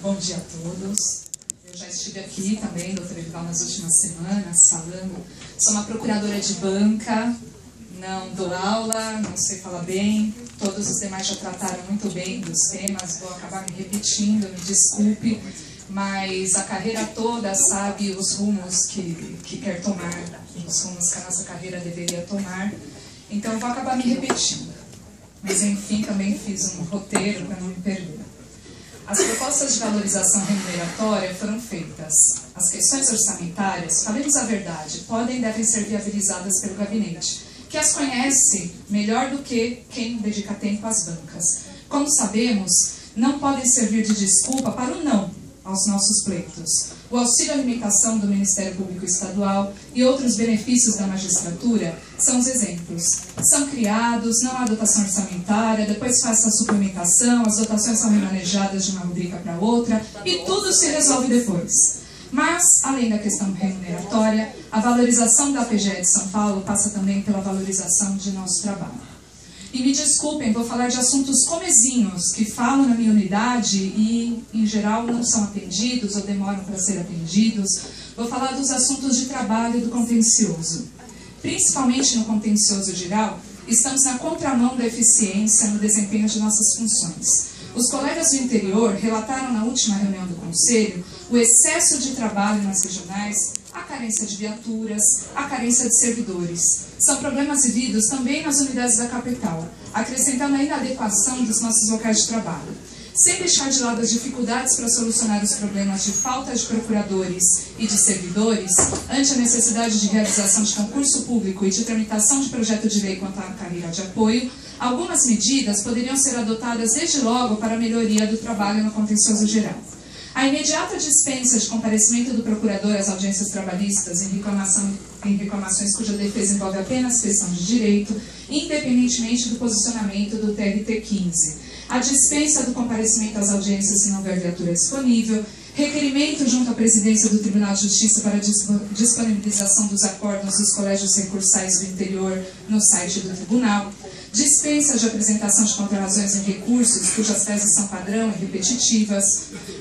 Bom dia a todos. Eu já estive aqui também, doutora Vival, nas últimas semanas, falando. Sou uma procuradora de banca, não dou aula, não sei falar bem. Todos os demais já trataram muito bem dos temas, vou acabar me repetindo, me desculpe. Mas a carreira toda sabe os rumos que quer tomar, os rumos que a nossa carreira deveria tomar. Então eu vou acabar me repetindo. Mas enfim, também fiz um roteiro para não me perder. As propostas de valorização remuneratória foram feitas. As questões orçamentárias, falemos a verdade, podem e devem ser viabilizadas pelo gabinete, que as conhece melhor do que quem dedica tempo às bancas. Como sabemos, não podem servir de desculpa para o não aos nossos pleitos. O auxílio alimentação do Ministério Público Estadual e outros benefícios da magistratura são os exemplos. São criados, não há dotação orçamentária, depois faça a suplementação, as dotações são remanejadas de uma rubrica para outra e tudo se resolve depois. Mas, além da questão remuneratória, a valorização da PGE de São Paulo passa também pela valorização de nosso trabalho. E me desculpem, vou falar de assuntos comezinhos, que falam na minha unidade e, em geral, não são atendidos ou demoram para ser atendidos. Vou falar dos assuntos de trabalho e do contencioso. Principalmente no contencioso geral, estamos na contramão da eficiência no desempenho de nossas funções. Os colegas do interior relataram na última reunião do Conselho o excesso de trabalho nas regionais, a carência de viaturas, a carência de servidores. São problemas vividos também nas unidades da capital, acrescentando a inadequação dos nossos locais de trabalho. Sem deixar de lado as dificuldades para solucionar os problemas de falta de procuradores e de servidores, ante a necessidade de realização de concurso público e de tramitação de projeto de lei quanto à carreira de apoio, algumas medidas poderiam ser adotadas desde logo para a melhoria do trabalho no contencioso geral. A imediata dispensa de comparecimento do procurador às audiências trabalhistas em reclamações cuja defesa envolve apenas questão de direito, independentemente do posicionamento do TRT-15. A dispensa do comparecimento às audiências se não houver viatura disponível, requerimento junto à presidência do Tribunal de Justiça para a disponibilização dos acórdãos dos colégios recursais do interior no site do tribunal, dispensa de apresentação de contrarrazões em recursos, cujas teses são padrão e repetitivas,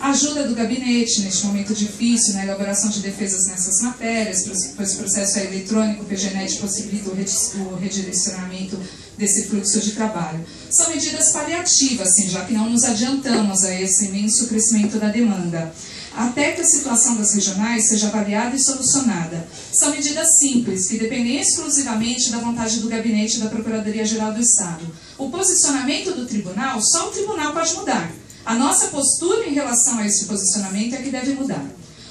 ajuda do gabinete, neste momento difícil, na elaboração de defesas nessas matérias, pois o processo é eletrônico, o PGNet possibilita o redirecionamento desse fluxo de trabalho. São medidas paliativas, sim, já que não nos adiantamos a esse imenso crescimento da demanda, até que a situação das regionais seja avaliada e solucionada. São medidas simples, que dependem exclusivamente da vontade do gabinete da Procuradoria-Geral do Estado. O posicionamento do tribunal, só o tribunal pode mudar. A nossa postura em relação a esse posicionamento é que deve mudar.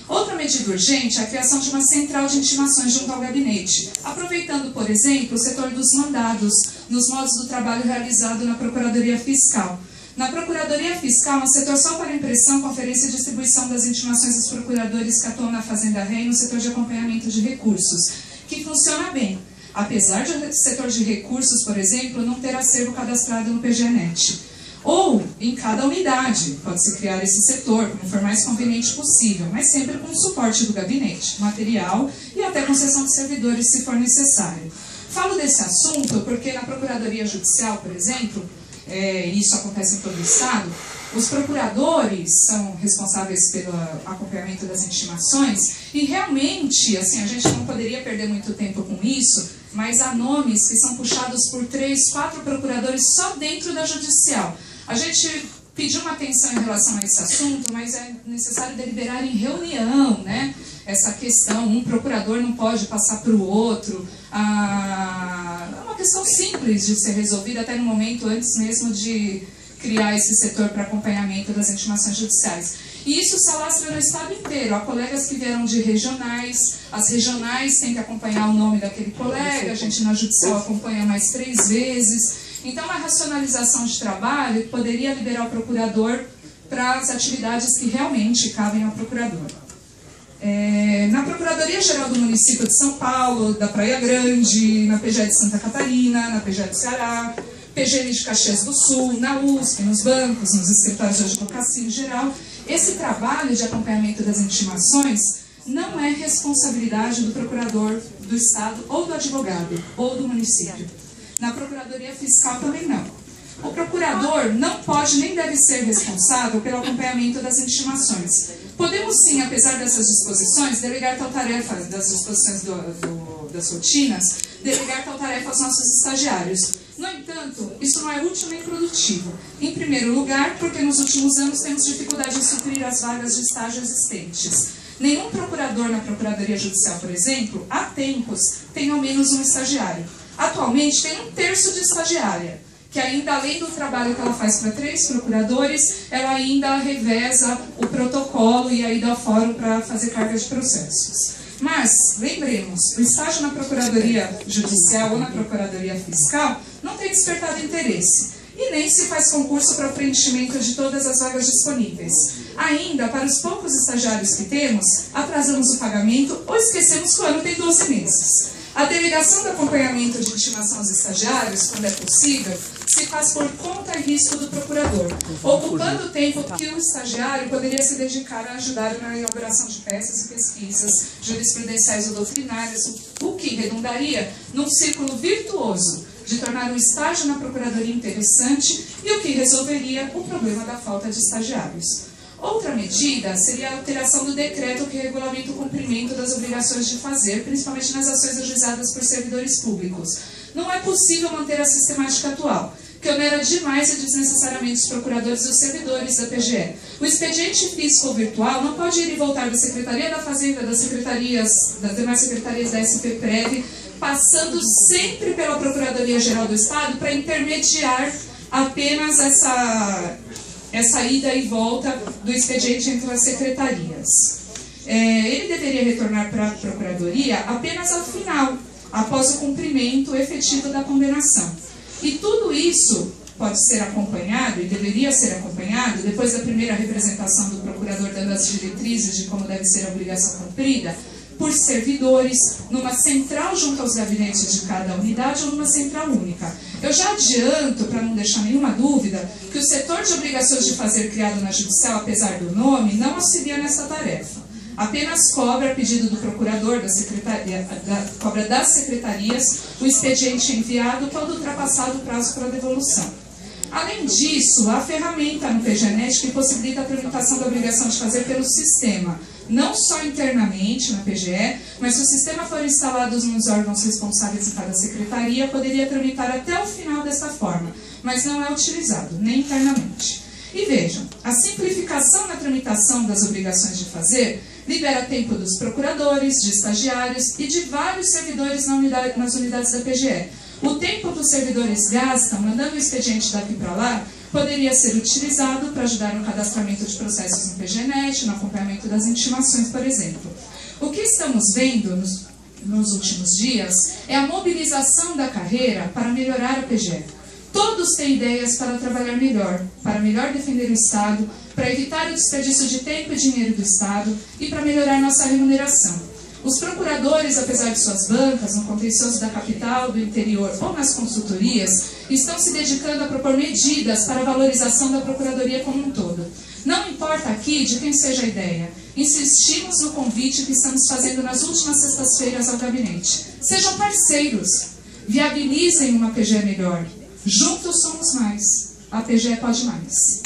Outra medida urgente é a criação de uma central de intimações junto ao gabinete, aproveitando, por exemplo, o setor dos mandados, nos modos do trabalho realizado na Procuradoria Fiscal. Na Procuradoria Fiscal, um setor só para impressão, conferência e distribuição das intimações dos procuradores que atuam na Fazenda Ré e no setor de acompanhamento de recursos, que funciona bem, apesar de setor de recursos, por exemplo, não ter acervo cadastrado no PGNet. Ou, em cada unidade, pode-se criar esse setor, como for mais conveniente possível, mas sempre com o suporte do gabinete, material e até concessão de servidores, se for necessário. Falo desse assunto porque na Procuradoria Judicial, por exemplo, isso acontece em todo o Estado, os procuradores são responsáveis pelo acompanhamento das intimações e realmente, assim, a gente não poderia perder muito tempo com isso, mas há nomes que são puxados por 3, 4 procuradores só dentro da Judicial. A gente pediu uma atenção em relação a esse assunto, mas é necessário deliberar em reunião, né? Essa questão, um procurador não pode passar para o outro. É uma questão simples de ser resolvida até no momento antes mesmo de criar esse setor para acompanhamento das intimações judiciais. E isso se alastra no Estado inteiro. Há colegas que vieram de regionais, as regionais têm que acompanhar o nome daquele colega, a gente na judicial acompanha mais 3 vezes. Então, uma racionalização de trabalho poderia liberar o procurador para as atividades que realmente cabem ao procurador. Na Procuradoria-Geral do Município de São Paulo, da Praia Grande, na PGE de Santa Catarina, na PGE do Ceará, PGM de Caxias do Sul, na USP, nos bancos, nos escritórios de advocacia em geral, esse trabalho de acompanhamento das intimações não é responsabilidade do procurador do Estado ou do advogado ou do município. Na Procuradoria Fiscal também não. O procurador não pode nem deve ser responsável pelo acompanhamento das intimações. Podemos sim, apesar dessas disposições, delegar tal tarefa, das disposições das rotinas, delegar tal tarefa aos nossos estagiários. No entanto, isso não é útil nem produtivo. Em primeiro lugar, porque nos últimos anos temos dificuldade em suprir as vagas de estágio existentes. Nenhum procurador na Procuradoria Judicial, por exemplo, há tempos, tem ao menos um estagiário. Atualmente tem 1/3 de estagiária, que ainda, além do trabalho que ela faz para 3 procuradores, ela ainda reveza o protocolo e aí dá fórum para fazer carga de processos. Mas, lembremos, o estágio na Procuradoria Judicial ou na Procuradoria Fiscal não tem despertado interesse e nem se faz concurso para o preenchimento de todas as vagas disponíveis. Ainda, para os poucos estagiários que temos, atrasamos o pagamento ou esquecemos que o ano tem 12 meses. A delegação do acompanhamento de intimação aos estagiários, quando é possível, se faz por conta e risco do procurador, ocupando o tempo que o estagiário poderia se dedicar a ajudar na elaboração de peças e pesquisas jurisprudenciais ou doutrinárias, o que redundaria num círculo virtuoso de tornar o estágio na Procuradoria interessante e o que resolveria o problema da falta de estagiários. Outra medida seria a alteração do decreto que regulamenta o cumprimento das obrigações de fazer, principalmente nas ações ajuizadas por servidores públicos. Não é possível manter a sistemática atual, que onera demais e desnecessariamente os procuradores e os servidores da PGE. O expediente físico virtual não pode ir e voltar da Secretaria da Fazenda, das demais secretarias da SP-Prev, passando sempre pela Procuradoria-Geral do Estado para intermediar apenas essa ida e volta do expediente entre as secretarias. Ele deveria retornar para a Procuradoria apenas ao final, após o cumprimento efetivo da condenação. E tudo isso pode ser acompanhado, e deveria ser acompanhado, depois da primeira representação do procurador dando as diretrizes de como deve ser a obrigação cumprida, por servidores, numa central junto aos gabinetes de cada unidade ou numa central única. Eu já adianto, para não deixar nenhuma dúvida, que o setor de obrigações de fazer criado na Judicial, apesar do nome, não auxilia nessa tarefa. Apenas cobra, a pedido do procurador, cobra das secretarias, o expediente enviado quando ultrapassado o prazo para devolução. Além disso, há ferramenta no PGNet que possibilita a tramitação da obrigação de fazer pelo sistema, não só internamente na PGE, mas se o sistema for instalado nos órgãos responsáveis em cada secretaria, poderia tramitar até o final desta forma, mas não é utilizado, nem internamente. E vejam, a simplificação na tramitação das obrigações de fazer libera tempo dos procuradores, de estagiários e de vários servidores nas unidades da PGE. O tempo que os servidores gastam mandando o expediente daqui para lá poderia ser utilizado para ajudar no cadastramento de processos no PGNet, no acompanhamento das intimações, por exemplo. O que estamos vendo nos últimos dias é a mobilização da carreira para melhorar a PGE. Todos têm ideias para trabalhar melhor, para melhor defender o Estado, para evitar o desperdício de tempo e dinheiro do Estado e para melhorar nossa remuneração. Os procuradores, apesar de suas bancas, no contencioso da capital, do interior ou nas consultorias, estão se dedicando a propor medidas para a valorização da Procuradoria como um todo. Não importa aqui de quem seja a ideia, insistimos no convite que estamos fazendo nas últimas sextas-feiras ao gabinete. Sejam parceiros, viabilizem uma PGE melhor. Juntos somos mais. A PGE pode mais.